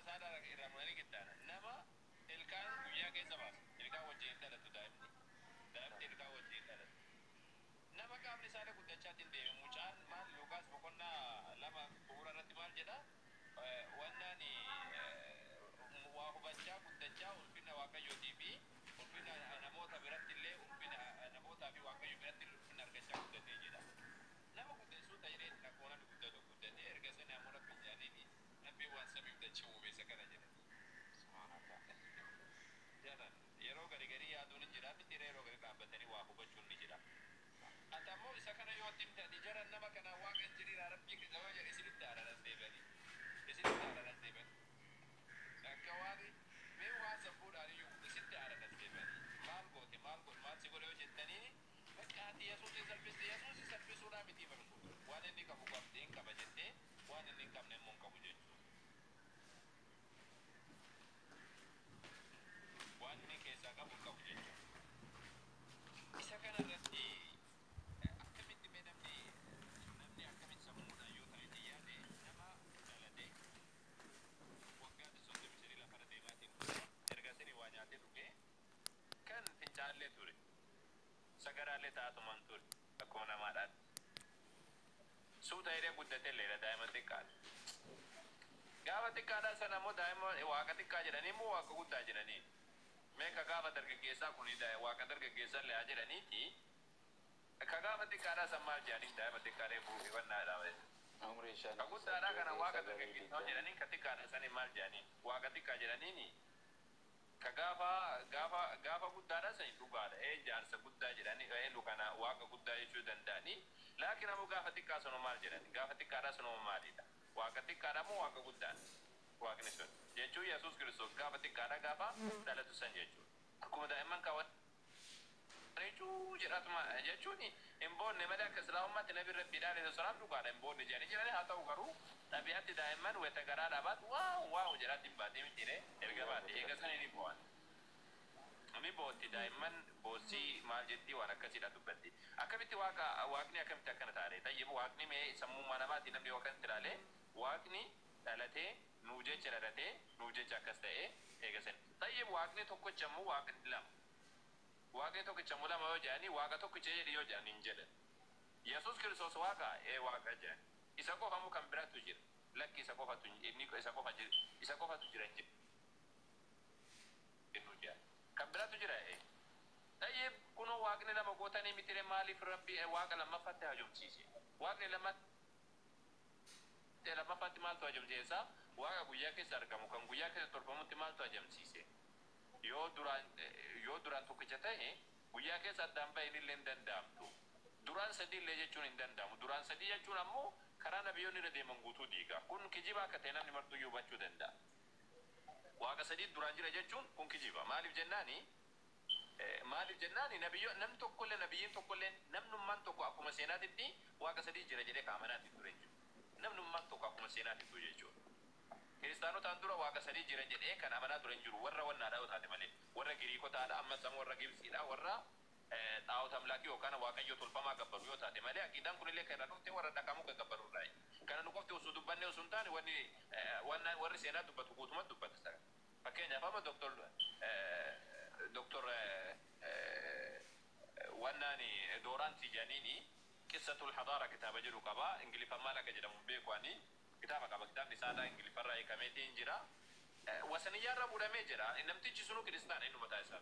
saada ramani kitana nama ilkaan guyyaa keessa baasa ilkaan wajjin dhalatu daa'imni ilkaan wajjin dhalatu nama qaamni isaanii guddachaatiin deeme mucaan maal Luqaas boqonnaa lama bu'uura irratti maal jedha wannaan waa hubachaa guddachaa ulfina waaqayyootii fi ulfina namoota biratti illee ulfina namootaa fi waaqayyo biratti ulfina argachaa guddatee jedha nama guddachuu ta'ee akkuma guddatu guddatee erga sana ammoo rabbi jaaniini rabbi waan samiif dachee uumeessa kana jedha jalan yeroo gari yaaduun hin jira miti yeroo gari dhaabbatanii waa hubachuun ni jira atammoo isa kana yoo timtani jaran nama kana waaqa jiriira rabbii kisa yoo jedhe isinitti aaranas deebani akka waani mee waan sabbuudhaan iyyuu isitti aaranas deebani maal goote maal si godhe yoo jettanii bakka ati yesuusin salphisuudhaa miti barku waan inni qabu qabdee hin qaba jettee waan inni hin qabne immoo hin qabu jechuudha waan inni keessaa qabu hin qabu jechuudha isa kana irratti akkamitti mee namni akkamitti sammuudhaan yoo ta'e yaade nama dhalate waggaa 33 lafarra deemaatiin erga sirii waa nyaatee dhugee kan fincaallee ture sagaraallee taa'atumaan ture akkuma namaadhaan suuta hidhee guddatee leera daa'ima xiqqaadha gaafa xiqqaadhaa sana immoo daa'ima waaqa xiqqaa jedhanii immoo waaqa guddaa jedhanii meeqa gaafa dargaggeessaa kuni waaqa dargaggeessaa leeyaa jedhaniiti ka gaafa xiqqaadhaa san maal jedhanii daa'ima xiqqaadhee buufii wannaadhaa ka guddaadhaa kana waaqa dargaggeessaa jedhanii ka xiqqaadhaa sanii maal jedhanii waaqa xiqqaa jedhaniini ka gaafa guddaadhaa sanii dhugaadha jaarsa guddaa jedhanii eelu kana waaqa guddaa jechuu danda'anii laakiin ammoo gaafa xiqqaa sanoo maal jedhani gaafa xiqqaadhaa sanoo maalidha waaqa xiqqaadhaa moo waaqa guddaadha waaqni sun jechuun Yesuus Kiristoos gaafa xiqqaadhaa gaafa dhalatu san jechuudha akkuma daa'imman kaawwan jechuu jedhatuma jechuun hin boonne malee akka islaamummaatti nabi rabbiidhaan isa sanaaf dhugaadha hin boonne jedhanii jiranii haa ta'u garuu xabi'aatti daa'imman weta garaa dhaabaat waaw jedhaatti hin baatee mitiire erga baate eega sanii ni bo'an ni bootti daa'imman boossii maal jettii waan akkasiidha dubbatti akkamitti waaqni akkamitti akkana taa'e tayyib waaqni mee sammummaa namaatti namni akkamitti ilaalee waaqni dhalatee nuuf jecha dhalatee nuuf jecha akkas ta'e eega sanii tayyib waaqni tokkicha immoo waaqni lama waaqni tokkicha immoo lama yoo jedhanii waaqa tokkicha jedhi yoo jedhan hin jedhan Yesuus Kiristoos waaqa waaqa jedhan isa qofa immoo kan biraatu jira lakki isa qofatu jira jennu jedhan kan biraatu jira tayyib kunoo waaqni lama gootanii mitire maaliif rabbi waaqa lammaffaatti hajomsiise waaqni lammaffaatti maaltu hajomsiisa waaqa guyyaa keessa argamu kan guyyaa keessa tolfamutti maaltu hajomsiise yoo duraan tokkicha ta'e guyyaa keessa addaan ba'in illee hin danda'amtu duraan sadii illee jechuun hin danda'amu duraan sadii jechuun ammoo karaa nabiyyoonni irra deeman guutuu diiga kun kijiba akka ta'e namni martuu hubachuu danda'a waaqa sadii duraan jira jechuun kun kijiba maaliif jennaani namni tokkollee nabiyyiin tokkollee namnummaan tokko akkuma seenaatitti waaqa sadii jira jedhee kaamanaatti ture jechuudha namnummaan tokko akkuma seenaatti ture jechuudha kiristaanotaan dura waaqa sadii jira jedhee kan amanaa ture hin jiru warra wannaadhaa taate malee warra giriikotaadha ammas ammoo warra gibsiidha warra xaa'ota amlaakii yookaan waaqayyo tolfamaa gabbaru yoo taate malee aqiidaan kunillee kan irraa dhufte warra dhaqamuu kan gabbarurraa kana nu qofti osoo dubbannee osoo hin taane warri seenaa dubbatu guutumatti dubbata fakkeenyaaf amma doktor wannaani dooraanti janiini qissatul hadaara kitaaba jedhu qaba ingiliffaan maal akka jedhamu beekuani kitaaba qaba kitaabni isaadhaa ingiliffarraa hiikameetiin jira wasaniyyaarra muudamee jira namtichi sunu kiristaan inni mataa isaa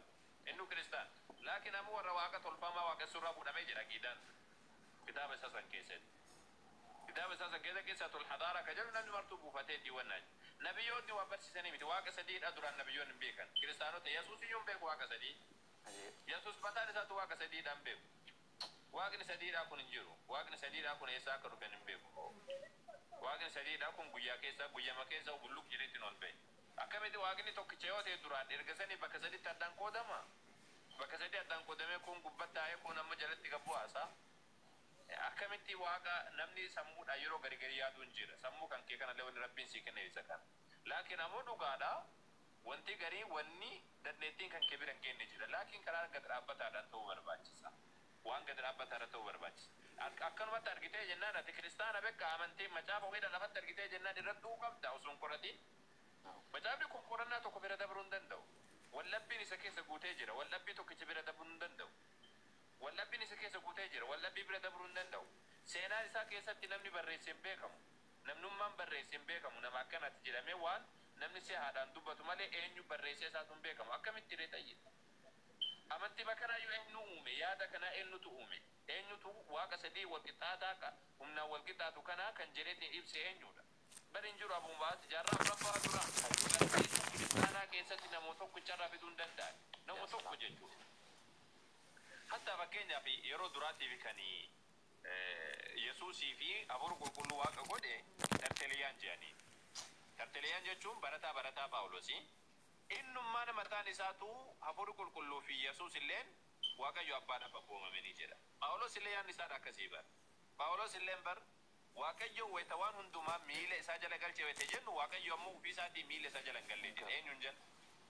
inni kiristaan laakiin ammoo warra waaqa tolfamaa waaqessurraa muudamee jira aqiidaan kitaaba isaa san keessatti qissatul hadaara ka jedhu namni martuu buufatee diiwannaa nabiyyoonni waan barsiisanii miti waaqa sadiidha duraan nabiyyoonni hin beekan kiristaanota Yesuus iyyuu hin beeku waaqa sadii Yesuus mataan isaatu waaqa sadiidha hin beeku waaqni sadiidha kun hin jiru waaqni sadiidha kun eessaa akka dhufan hin beeku waaqni sadiidha kun guyyama keessa bulluq jedhetti ol ba'e akkamitti waaqni tokkicha yoo ta'e duraan erga sanii bakka sadiitti addaan qoodama bakka sadii addaan qoodamee kun gubbatti taa'ee kun amma jalatti gabbu haasaa akkamitti waaqa namni sammuudha yeroo gari yaaduu hin jira sammuu kan kee kana leewwan rabbiin sii kenne isa kan laakiin ammoo dhugaadha wanti garii wanni dandeettiin kan kee bira hin geenye jira laakiin karaa gad dhaabbataadhaan ta'uu barbaachisa waan gad dhaabbataadhaan ta'uu barbaachisa akkanumatti argitee jennaan ati kiristaana bekka amantii macaafa wayiidha lafatti argitee jennaan irratti du'uu qabda osoo hin qoratiin macaafni qorannaa tokko bira dabruu hin danda'u. Wallabbiin isa keessa guutee jira. Wallabbii tokkicha bira dabruu hin danda'u. Wallabbiin isa keessa guutee jira. Wallabbii bira dabruu hin danda'u. Seenaa isaa keessatti namni barreessee hin beekamu. Namnummaan barreessee hin beekamu. Nama akkanatti jedhamee waan namni si haadhaan dubbatu malee eenyu barreessee isaatu hin beekamu. Akkamitti reetayye? Amantii bakaraayyuu eenyu uume? Yaada kanaa eenyutu uume? Eenyutu waaqa sadii walqixxaataa humnaan walqixxaatu kanaa kan jedheetiin ibse eenyudha? Bariin jiru abuun baas jaarraa abbaa dura kiristaanaa keessatti namoota tokkicharraa fiduu hin danda'an. Nama tokko jechuudha. Hatta fakkeenyaaf yeroo duraatiif kan Yesuusii fi Hafuura Qulqulluu Waaqa godhe Tarteliyaan jedhanii. Tarteliyaan jechuun barataa Phaawulosi. Innummaan mataan isaatu Hafuura Qulqulluu fi Yesuus illeen Waaqayyo abbaadhaaf abboomamanii jedha. Phaawulos illee yaadni isaa akkasii bara. Phaawulos illeen bara Waaqayyo wayita waan hundumaa miila isaa jala galche wayite jennu Waaqayyo ammoo ofii isaatii miila isaa jala hin galle jedha. Eenyuun jedha?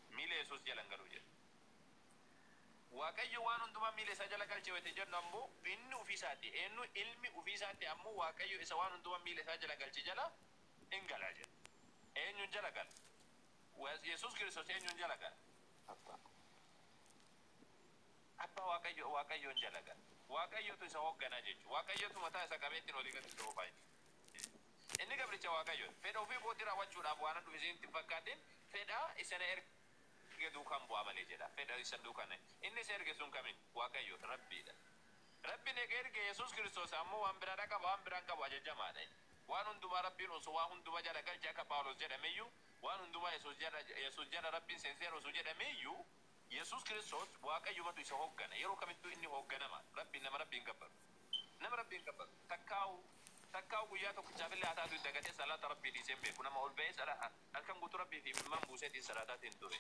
Miila Yesuus jala hin galu jedha. Waaqayyo waan hundumaa miila isaa jala galche wayite jennu ammoo inni ofii isaatii eenyu ilmi ofii isaatii ammoo Waaqayyo isa waan hundumaa miila isaa jala galche jala hin galaa jedha. Eenyuun jala gala? Yesuus Kiristoos eenyuun jala gala? Abbaa Waaqayyoon jala gala. Waaqayyotu isa hoogganaa jechuudha. Waaqayyotu mataa isa qabeettiin olii gadi ta'uu baay'ee. Inni gabricha Waaqayyoon fedha ofii kootii raawwachuudhaaf waan dhufe isin fakkaateen fedha isana erge duukaan bu'aa malee jedha. Fedha isa duukaan inni isa erge sun kamiin Waaqayyo Rabbiidha. Rabbiin erge Yesuus Kiristoos ammoo waan biraa qaba waan biraan qabu ajajamaadha. Waan hundumaa Rabbiin osoo waan hundumaa jala galche akka Phaawulos jedhameyyuu waan hundumaa Yesuus jala Rabbiin seenseera osoo jedhameyyuu Yesuus Kiristoos Waaqayyumatu isa hooggana. Yeroo kamittuu inni hoogganama. Rabbiin nama Rabbiin gabbaru. Nama Rabbiin gabbaru. Takkaa'u guyyaa tokkichaaf illee haa taatu dagatee salaata Rabbii dhiisee hin beeku. Nama ol ba'ee halkan guutuu Rabbii fi imimmaan buuseetiin salaataatiin ture.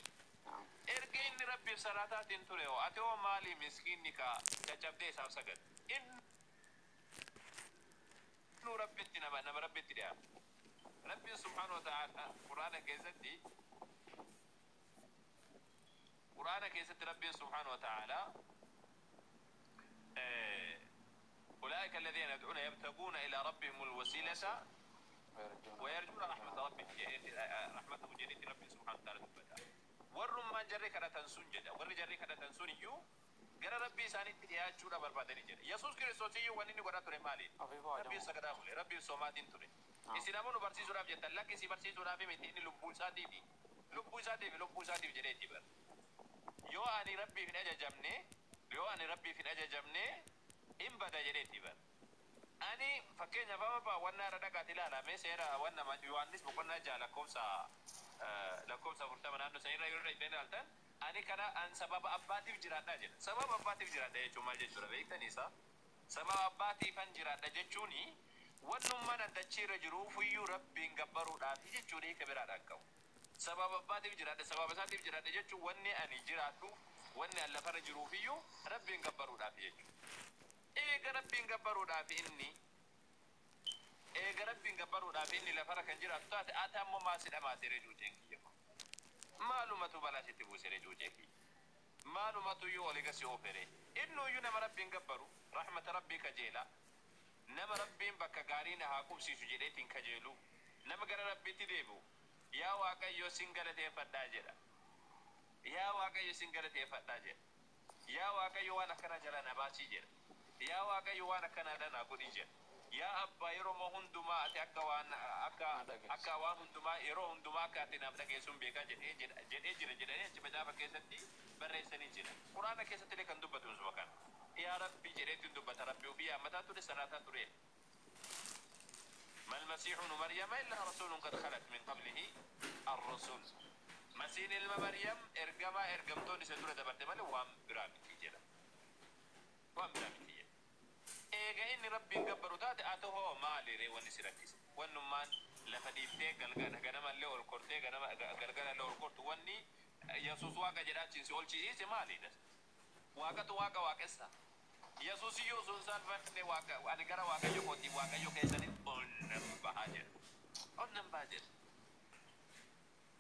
Erga inni Rabbiif salaataatiin ture hoo ati hoo maalii miskiinni kaa caccabdee isaaf sagadu. Inni Rabbitti nama Rabbitti dhiyaatu. Rabbiin subhaanahu wa ta'aala Quraana keessatti Rabbiin subhaanahu wa ta'aala أولئك الذين يدعون يبتغون إلى ربهم الوسيلة ويرجون رحمته جنة ربي سبحانه وتعالى تبدا ورما جري كذا تنسون جدا ور جري كذا تنسون يو جرى ربي ساني تريا جورا بربادني جدا يسوع كريستوس يو ونيني قرأ تري مالي ربي سكدا خلي ربي سوماتين تري إسلامون برسي سورة جدا لكن سي برسي سورة في متين لبوساتي جري تبر يو أني ربي في نجا جمني إن بدا جريتي بر أني فكينا بابا وانا ردقات لا مسيرا وانا ما يوانس بكون نجا لكوسا فرتمان أنو سيرا يوري دينالتن أني كنا أن سبب أباتي بجراتنا جل سبب أباتي بجراتنا يجوم الجسورة بيكتا نيسا سبب أباتي فنجراتنا جتشوني ونما ندتشير جروف يو ربين قبرو دافي جتشوني كبيرا دكو سبب أباتي بجراتنا سبب أساتي بجراتنا جتشو واني أني جراتو واني ألفر جروف يو ربين قبرو دافي جتشو إيه ربين قبرودhaaf inni lafara kan jiraatu taate ati ammoo maasidha maasiree juujeen kiyya maalumatu balaasitti buusiree juujee kiyya maalumatu yoo oli gasi oofere innuyyuu nama rabbiin gabbaru rahmata rabbii kajeela nama rabbiin bakka gaarii na haa qubsiisu jedheetiin kajeelu nama gara rabbiitti deebi'u yaa Waaqayyo sin galateeffadhaa jedha yaa Waaqayyo sin galateeffadhaa jedha yaa Waaqayyo waan akkana jala na baasii jedha yaa Waaqayyo waan akkana dana godhi jedha yaa abbaa yeroo moo hundumaa ati akka waan hundumaa yeroo hundumaa akka ati naaf dhageessuun beekaa jedhee jira jedhanii achi macaafa keessatti barreessanii jira quraana keessatti illee kan dubbatu suma kana yaa rabbi jedheetiin dubbata rabbi ofii yaammataa ture salaataa ture ما المسيح ابن مريم إلا رسول قد خلت من قبله الرسل مسيح المريم إرجمتوني سدورة دبرت ماله وام برامي تيجي إيه إني ربي نقبرو تات أتوه مالي ري ونسيركيس ونمان لفديتة غنما اللي أولكورتة غنما اللي أولكورت وني يسوع واقع جرات جنسي أول شيء إيه مالي ده واقع إسا يسوع يوسف سالفة واقع وأنا كرا واقع يكوتي واقع يكيسني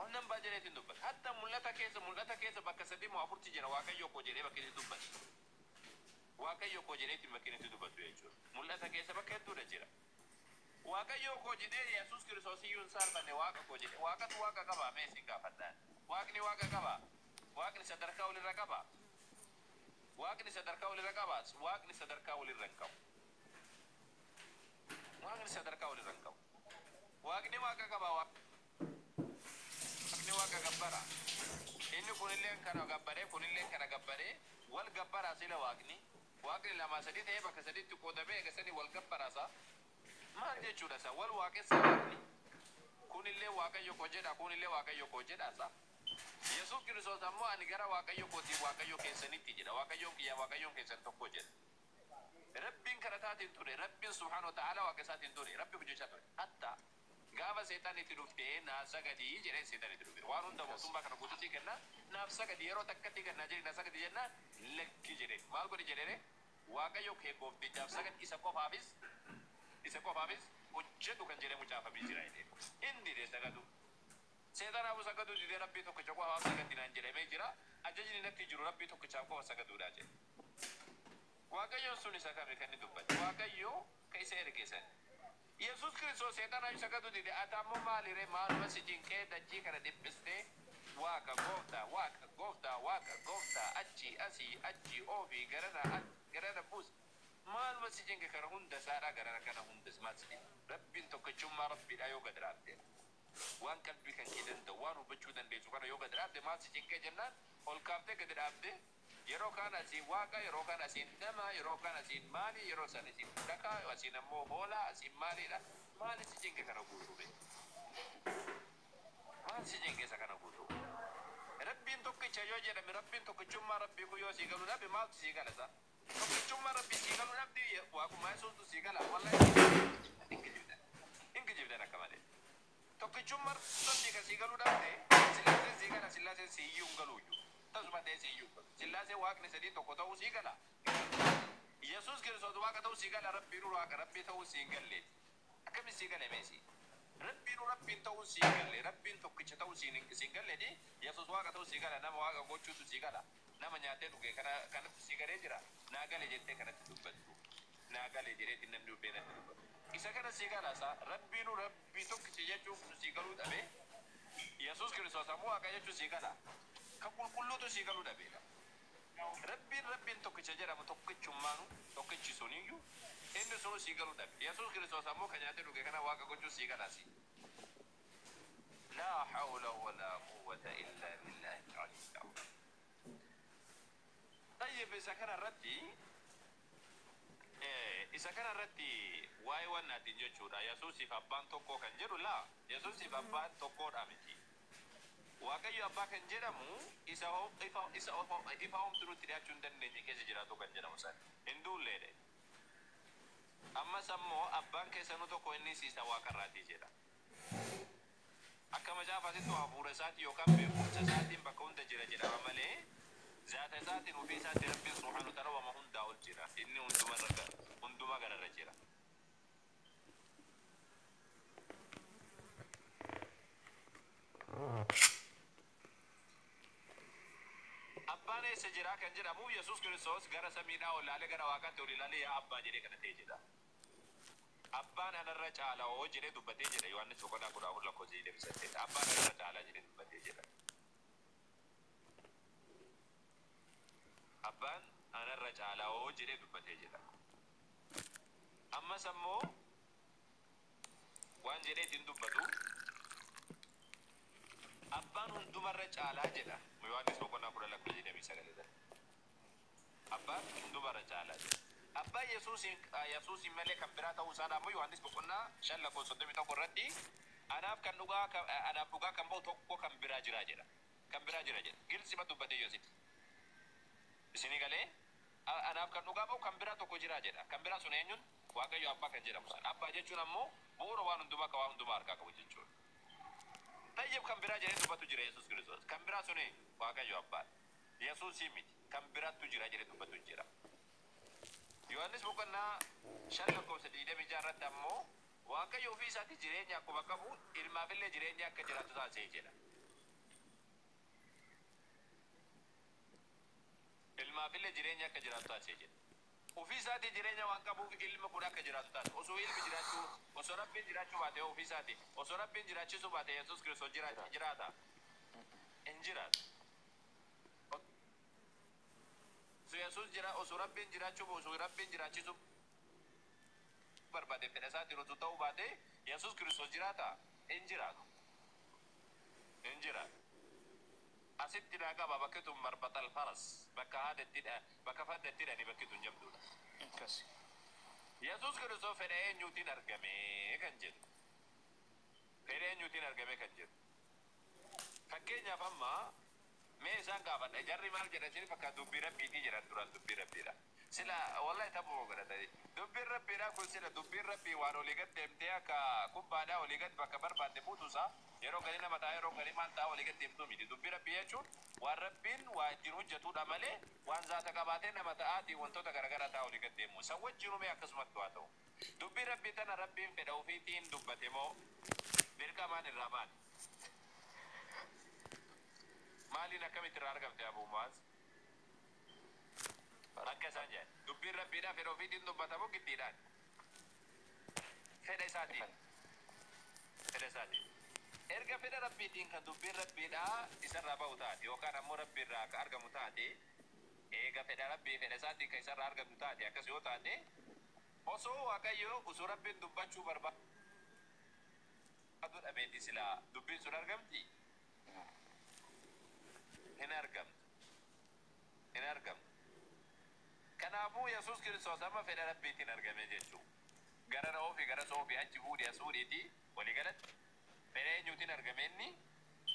أنم باجر يتندوب حتى ملتا كيس بكسبي ما أفرت جرا واقع يكوجري بكيس دوب واقع يكوجري تمكين تدوب تويجور ملتا كيس بكيس دور جرا waaqayyo ko jedhee yesus kiristoosiyyuun saalfanne waaqa ko jedhe waaqatu waaqa qaba meesin gaafadhaan waaqni waaqa qaba waaqni sadarkaa walirra qaba waaqni sadarkaa walirra qaba waaqni sadarkaa walirra hin qabu waaqni sadarkaa walirra hin qabu waaqni waaqa qaba waaqni waaqa gabbara inni kunillee kana gabbaree kunillee kana gabbaree wal gabbara sila waaqni lama sadii ta'ee bakka sadiitti qoodamee eega sadii wal gabbaraasa maal jechuudha sa wal waaqessa waaqni kunillee waaqayyo ko jedha kunillee waaqayyo ko jedhaasa yesus kiristoos ammoo ani gara waaqayyo kootii waaqayyo keessanitti jedha waaqayyoon kiyya waaqayyoon keessan tokko jedha rabbiin karataatiin ture rabbiin subhaanahu wa ta'ala waaqa isaatiin ture rabbi hojjechaa ture hatta gaafa seetaan itti dhuftee naaf sagadii jedhee seetaan itti dhufe waan hunda mootummaa kana guutuutii kenna naaf sagadi yeroo takkatti kennaa jedhe na sagadi jennaan lakki jedhe maal godhe jedhee waaqayyo kee gooftichaaf sagad isa qofaafis hojjetu kan jedhamu caafamee jira jedhee inni dee sagadu seetanaafuu sagadu didee rabbii tokkicha qofaaf sagadi naan jedhamee jira ajajni natti jiru rabbii tokkichaaf qofa sagaduudha jedhe waaqayyoon sun isa kame kan inni dubbate waaqayyo ka isa ergesan yesus kiristoos seetanaaf sagadu dide atammoo maalire maaluma si jinqee dachii kana dhiphistee waaqa gooftaa achi asii achi ofii garana buus maaluma si jinqe kana hunda saadhaa garana kana hundas maal si rabbiin tokkichummaa rabbiidha yoo gad raabde waan qalbii kan kee danda'u waan hubachuu dandeessu kana yoo gad raabde maal si jinqee jennaan ol kaaftee gad raabde yeroo kaan asiin waaqa yeroo kaan asiin nama yeroo kaan asiin maali yeroo san asiin dhakaa asiin ammoo hoolaa asiin maaliidha maali si jinqe kana guutuu be maal si jinqe isa kana guutuu rabbiin tokkicha yoo jedhame rabbiin tokkichummaa rabbii kun yoo sii galuu dhabe maaltu sii gala isa tokkichummaa rabbii sii galuu dhabdi waaqummaa yesuustu sii gala wallahi ingijibdan akka malee tokkichummaa rabbii kan sii galuu dhabde sillaaseen sii gala sillaaseen sii iyyuu hin galuuyyu tasuma ta'e sii iyyuu sillaasee waaqni sadii tokko ta'uu sii gala yesus kiristoos waaqa ta'uu sii gala rabbiin waaqa rabbii ta'uu sii hin galle akkamiin sii gale meesi rabbiin ta'uu sii galle rabbiin tokkicha ta'uu sii hin galle di yesus waaqa ta'uu sii gala nama waaqa gochuutu sii gala nama nyaatee dhuge kanatti sii galee jira naa gale jettee kanatti dubbattu naa gale jedheetti namni dubbee natti dubbatu isa kana sii gala isaa rabbii tokkicha jechuun sii galuu dhabe yesus kiristoos ammoo waaqa jechuu sii gala kan qulqulluutu sii galuu dhabeedha rabbiin tokkicha jedhamu tokkichummaanu tokkichi suniyyuu inni sunu sii galuu dhabe yesus kiristoos ammoo kan nyaatee dhuge kana waaqa gochuu sii galaasi laa hawla walaa quwwata illaa billahi al-aliyyil azim tayyib isa kana irratti waa'ee wannaatiin jechuudha yesuusiif abbaan tokko kan jedhu laa yesuusiif abbaan tokkodha miti waaqayyo abbaa kan jedhamu isa homtu nutti dhiyaachuu hin dandeenye keessa jiraatu kan jedhamu san hin duulleedhe ammas ammoo abbaan keessanuu tokko inni isa waaqarraatii jedha akka macaafaatittu hafuura isaati yookaan beekumsa isaatiin bakka hunda jira jedhama malee zaata isaatiin ofii isaatti rabbiin subhaanahu ta'ala wama hundaa ol jira inni hundumaa gararra jira abbaan eessa jira kan jedhamu yesus kiristoos gara samiidhaa ol laalee gara waaqaatti ol ilaalee yaa abbaa jedhee kadhatee jedha abbaan anarra caala oo jedhee dubbatee jedha yohannis boqonnaa 14 lakkoofsa 28 abbaan anarra caala jedhee dubbatee jedha abbaan anarra caala oo jedhee dubbatee jedha ammas ammoo waan jedheetiin dubbatu abbaan hundumarra caalaa jedha yohannis boqonnaa 10 lakkoofsa 29 abbaan hundumarra caalaa jedha abbaan yesuusin malee kan biraa ta'uu isaa ammoo yohannis boqonnaa 5 lakkoofsa 31 irratti anaaf dhugaa kan ba'u tokko kan biraa jira jedha gilsima dubbatee yoositi isinii galee anaaf kan dhugaa ba'u kan biraa tokko jira jedha kan biraa sun eenyuun waaqayyo abbaa kan jedhamu san abbaa jechuun ammoo bu'uura waan hundumaa ka waan hundumaa harkaa qabu jechuudha tayyib kan biraa jedhee dubbatu jira yesus kiristoos kan biraa sun waaqayyo abbaa yesuusii miti kan biraattu jira jedhee dubbatu jira yohannis boqonnaa 5 lakkoofsa 26 irratti ammoo waaqayyo ofii isaatti jireenya akkuma qabu ilmaafillee jireenya akka jiraatu taasisee jedha ilmaafillee jireenya akka jiraatu taasisee jedha ofii isaatii jireenya waan qabuuf ilma kun akka jiraatu taate osoo ilmi jiraachuu osoo rabbiin jiraachuu baate ofii isaatii osoo rabbiin jiraachisuu baate Yesuus Kiristoos jiraata hin jiraatu. Yesuus jira osoo rabbiin jiraachuu osoo rabbiin jiraachisuu barbaade fedha isaatiin osoo ta'uu baate Yesuus Kiristoos jiraata hin jiraatu. Hin jiraatu. Asitti naa qaba bakki tun marbatal faras bakka haadattidha bakka faddattidha ni bakki tun jabduudha. Akkas. Yesuus Kiristoos fedha eenyuutiin argame kan jedhu. Fedha eenyuutiin argame kan jedhu. Fakkeenyaaf amma mee isaan gaafadha jarri maal jedhanii fakkaatu dubbii rabbiitii jedhan duraan dubbii rabbiidha. Sila wallahi tabuu godhata. Dubbiin rabbiidha kun sila dubbiin rabbii waan olii gad deemtee akka kubbaadhaa olii gad bakka barbaadde fuutuusaa yeroo gadi nama ta'a yeroo gadi maal ta'a olii gad deemtuu miti. Dubbii rabbii jechuun waan rabbiin waa ittiin hojjetudha malee waan zaata qabaatee nama ta'aatii wantoota garaagaraa ta'a olii gad deemu. San wajjin umee akkasumatti waa ta'u. Dubbii rabbii tana rabbiin fedha ofiitiin dubbate moo dirqamaan irraa maali? Maaliin akkamitti irraa argamte Abuu Mu'aaz? Akka isaan jedhan dubbiin rabbiidhaa fedha ofiitiin dubbatamu giddiidhaan fedha isaatiin fedha isaatiin erga fedha rabbiitiin kan dubbiin rabbiidhaa isarraa ba'u taate yookaan ammoo rabbiirraa akka argamu taate eega fedha rabbii fedha isaatiin kan isarraa argamu taate akkas yoo taate osoo waaqayyo osoo rabbiin dubbachuu barbaadu dhabeetti silaa dubbiin sun argamti hin argamtu hin argamtu. Kanaafuu Yesuus Kiristoos amma fedha rabbiitiin argame jechuudha. Gara ofii gara soofii achi fuudhee asuudhiiti walii galatti fedha eenyuutiin argame inni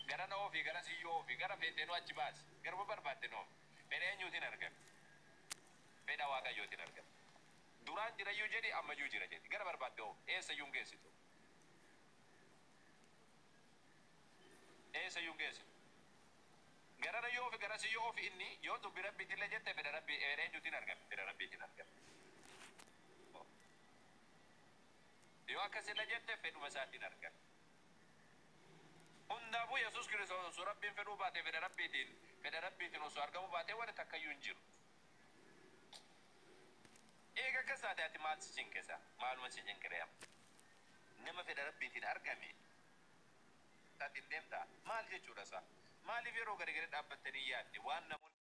gara ofii gara siyyoo ofii gara fedheenuu achi baase garba barbaadde noo fedha eenyuutiin argame fedha waaqayyootiin argame. Duraan jirayyuu jedhi ammayyuu jira jedhi gara barbaadde oo eessayyuu geessitu eessayyuu geessitu. Gara yoo fi gara siyyoo fi inni yoo dubbi rabbiitiin la jette fedha rabbii eenyuutiin argame fedha rabbiitiin argame. Yoo akkasii la jette fedhuma isaatiin argame. Hundaafuu Yesuus Kiristoos osoo rabbiin fedhuu baate fedha rabbiitiin osoo argamu baate waan takkayyuu hin jiru. Eega akkas taate ati maal si cinqisa maaluma si cinqireema. Nama fedha rabbiitiin argame ati deemta maal jechuudha isaa? Maaliif yeroo gadi gadi dhaabbattanii yaadde waan namoonni